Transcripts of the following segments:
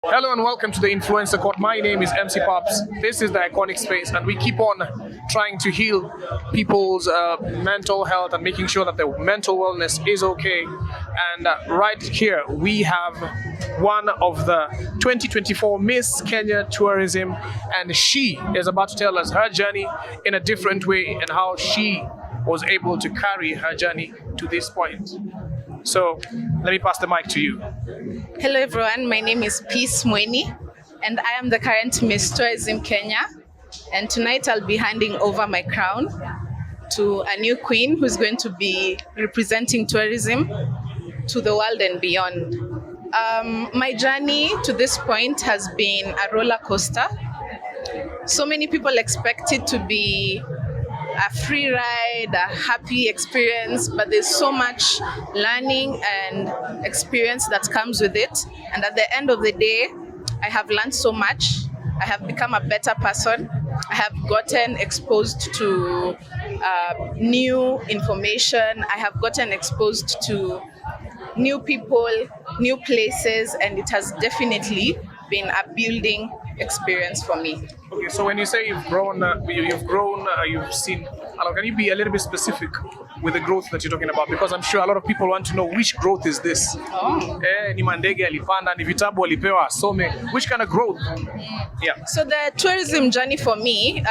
Hello and welcome to the Influencer Court. My name is MC Paps. This is the iconic space, and we keep on trying to heal people's mental health and making sure that their mental wellness is okay. And right here, we have one of the 2024 Miss Kenya Tourism, and she is about to tell us her journey in a different way and how she was able to carry her journey to this point. So let me pass the mic to you. Hello everyone, my name is Mueni and I am the current Miss Tourism Kenya, and tonight I'll be handing over my crown to a new queen who's going to be representing tourism to the world and beyond. My journey to this point has been a roller coaster. So many people expect it to be a free ride, a happy experience, but there's so much learning and experience that comes with it. And at the end of the day, I have learned so much. I have become a better person. I have gotten exposed to new information. I have gotten exposed to new people, new places, and it has definitely been a building experience for me. Okay, so when you say you've grown, you've seen. Can you be a little bit specific with the growth that you're talking about? Because I'm sure a lot of people want to know which growth is this. Ni mandege alipanda, ni vitabu alipewa asome. Which kind of growth? Yeah. So the tourism journey for me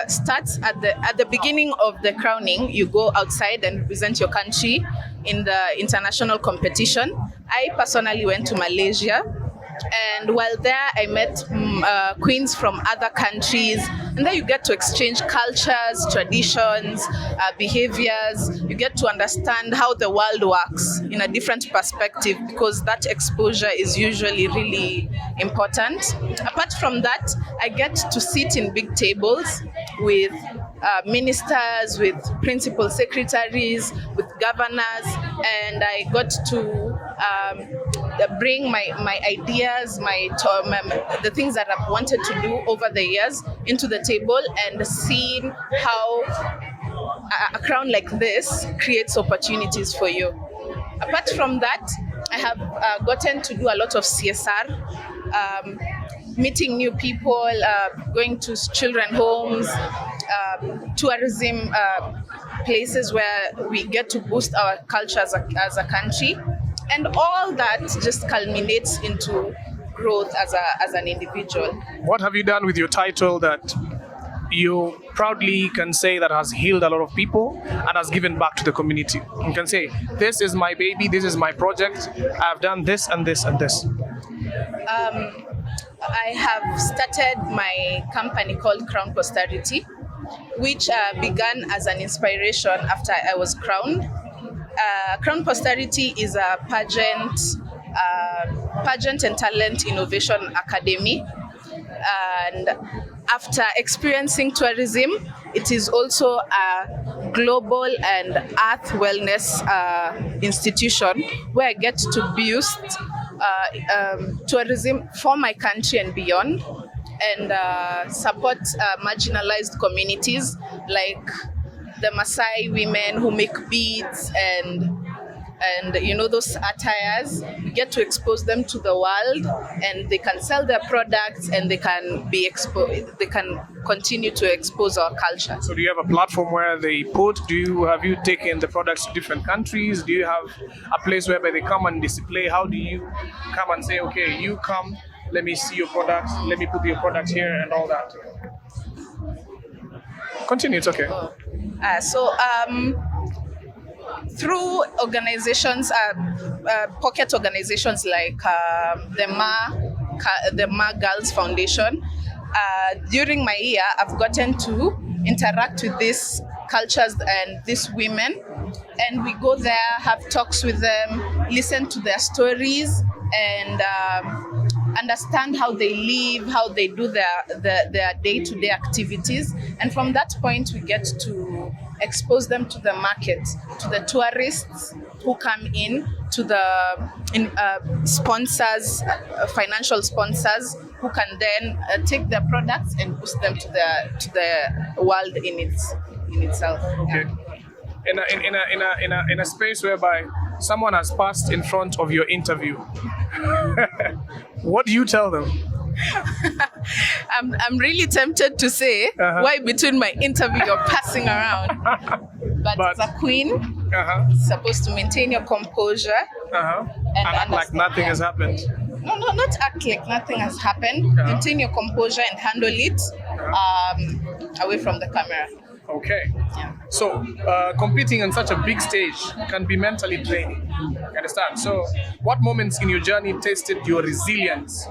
starts at the beginning of the crowning. You go outside and represent your country in the international competition. I personally went to Malaysia. And while there, I met queens from other countries, and then you get to exchange cultures, traditions, behaviors. You get to understand how the world works in a different perspective, because that exposure is usually really important. Apart from that, I get to sit in big tables with ministers, with principal secretaries, with governors, and I got to bring my ideas, the things that I've wanted to do over the years into the table, and seeing how a crown like this creates opportunities for you. Apart from that, I have gotten to do a lot of CSR, meeting new people, going to children homes, tourism places where we get to boost our culture as a country. And all that just culminates into growth as an individual. What have you done with your title that you proudly can say that has healed a lot of people and has given back to the community? You can say, this is my baby, this is my project, I've done this and this and this. I have started my company called Crown Posterity, which began as an inspiration after I was crowned. Crown Posterity is a pageant and talent innovation academy, and after experiencing tourism, it is also a global and earth wellness institution where I get to boost tourism for my country and beyond, and support marginalized communities like the Maasai women who make beads and those attires. We get to expose them to the world, and they can sell their products, and they can they can continue to expose our culture. So do you have a platform where they have you taken the products to different countries? Do you have a place whereby they come and display? How do you come and say, okay, you come, let me see your products, let me put your products here and all that? Continue, it's okay. Through organizations, pocket organizations like the Ma Girls Foundation, during my year, I've gotten to interact with these cultures and these women, and we go there, have talks with them, listen to their stories, and understand how they live, how they do their day-to-day activities. And from that point, we get to expose them to the market, to the tourists who come in, to the sponsors, financial sponsors, who can then take their products and boost them to the world in itself. Okay. In a space whereby someone has passed in front of your interview, What do you tell them? I'm really tempted to say why between my interview you're passing around. But as a queen, supposed to maintain your composure And act like nothing has happened. No, not act like nothing has happened. Maintain your composure and handle it away from the camera. Okay. Yeah. So, competing on such a big stage can be mentally draining. You understand? So, what moments in your journey tested your resilience?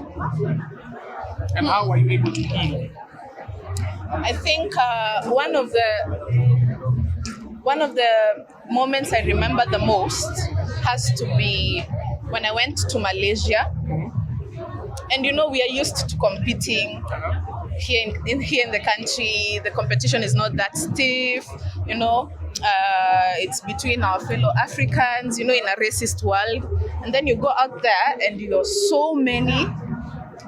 And how were you able to heal? I think one of the moments I remember the most has to be when I went to Malaysia. And we are used to competing here in the country. The competition is not that stiff, it's between our fellow Africans, in a racist world. And then you go out there and you're so many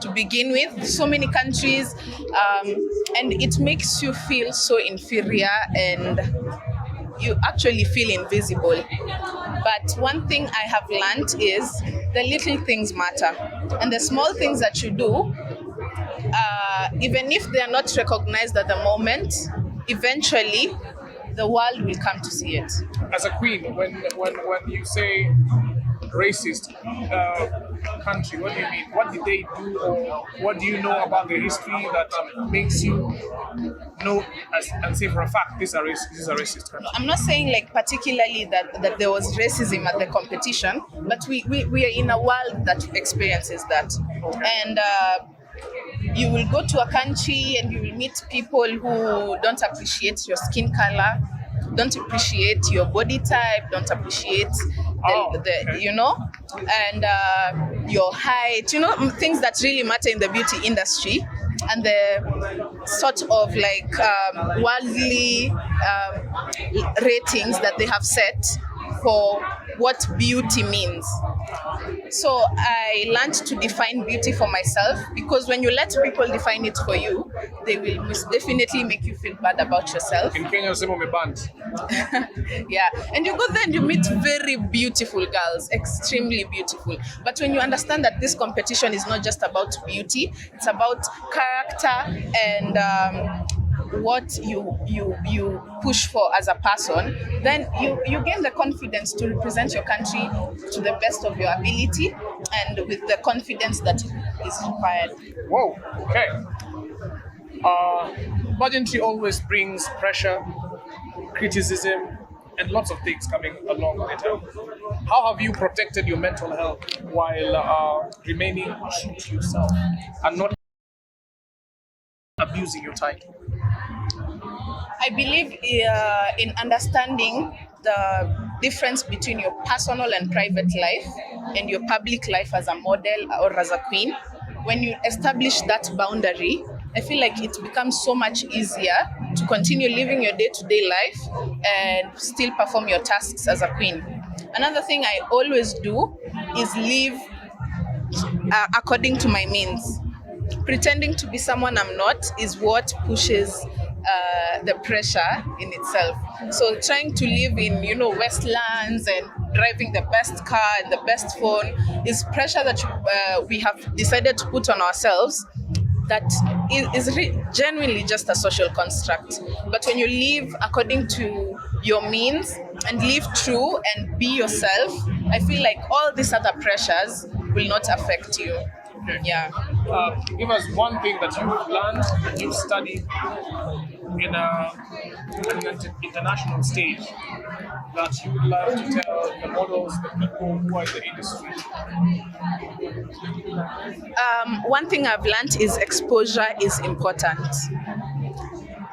to begin with, so many countries, and it makes you feel so inferior and you actually feel invisible. But one thing I have learned is the little things matter, and the small things that you do, even if they are not recognized at the moment, eventually the world will come to see it. As a queen, when you say racist country, what do you mean? What did they do, or what do you know about the history that makes you know and say for a fact this is a racist country? I'm not saying like particularly that there was racism at the competition, but we are in a world that experiences that. And you will go to a country and you will meet people who don't appreciate your skin color, don't appreciate your body type, don't appreciate and your height, things that really matter in the beauty industry, and the sort of like worldly ratings that they have set for what beauty means. So I learned to define beauty for myself, because when you let people define it for you, they will most definitely make you feel bad about yourself. In Kenya, we band. Yeah, and you go there and you meet very beautiful girls, extremely beautiful. But when you understand that this competition is not just about beauty, it's about character and what you push for as a person, then you gain the confidence to represent your country to the best of your ability and with the confidence that is required. Whoa, okay. Pageantry always brings pressure, criticism, and lots of things coming along with it. How have you protected your mental health while remaining true to yourself and not abusing your title? I believe in understanding the difference between your personal and private life and your public life as a model or as a queen. When you establish that boundary, I feel like it becomes so much easier to continue living your day-to-day life and still perform your tasks as a queen. Another thing I always do is live according to my means. Pretending to be someone I'm not is what pushes the pressure in itself. So trying to live in, Westlands and driving the best car and the best phone is pressure that we have decided to put on ourselves that is genuinely just a social construct. But when you live according to your means and live true and be yourself, I feel like all these other pressures will not affect you. Okay. Yeah. Give us one thing that you've learned and you've studied in an international stage that you would love to tell the models, the people who are in the industry. One thing I've learned is exposure is important.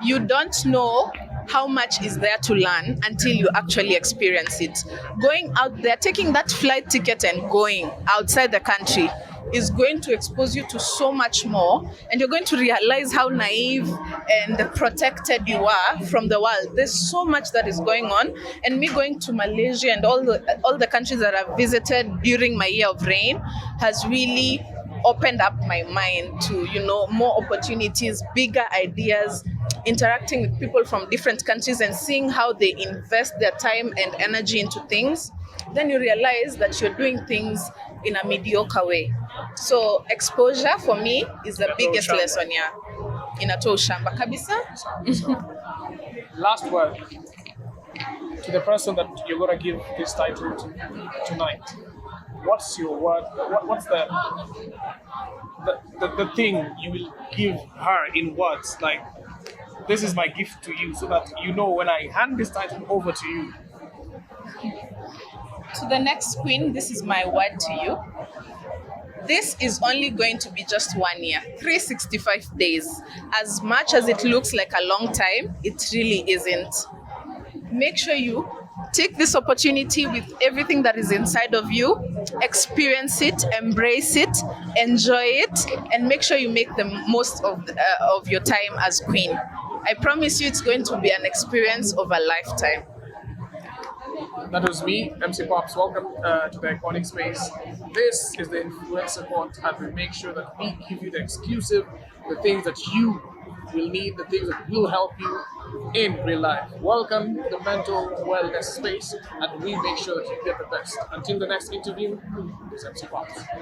You don't know how much is there to learn until you actually experience it. Going out there, taking that flight ticket and going outside the country is going to expose you to so much more, and you're going to realize how naive and protected you are from the world. There's so much that is going on, and me going to Malaysia and all the countries that I've visited during my year of reign has really opened up my mind to, more opportunities, bigger ideas, interacting with people from different countries and seeing how they invest their time and energy into things. Then you realize that you're doing things in a mediocre way. So exposure for me is the Inatoa biggest ushamba. lesson, yeah. Inatoa ushamba kabisa. Last word to the person that you're gonna give this title to tonight. What's your word? What's the thing you will give her in words? Like, this is my gift to you, so that you know when I hand this title over to you. To the next queen, this is my word to you. This is only going to be just 1 year, 365 days. As much as it looks like a long time, it really isn't. Make sure you take this opportunity with everything that is inside of you, experience it, embrace it, enjoy it, and make sure you make the most of your time as queen. I promise you it's going to be an experience of a lifetime. That was me, MC Paps. Welcome to the Iconic Space. This is the Influencer Court, and we make sure that we give you the exclusive, the things that you will need, the things that will help you in real life. Welcome to the mental wellness space, and we make sure that you get the best. Until the next interview, this is MC Paps.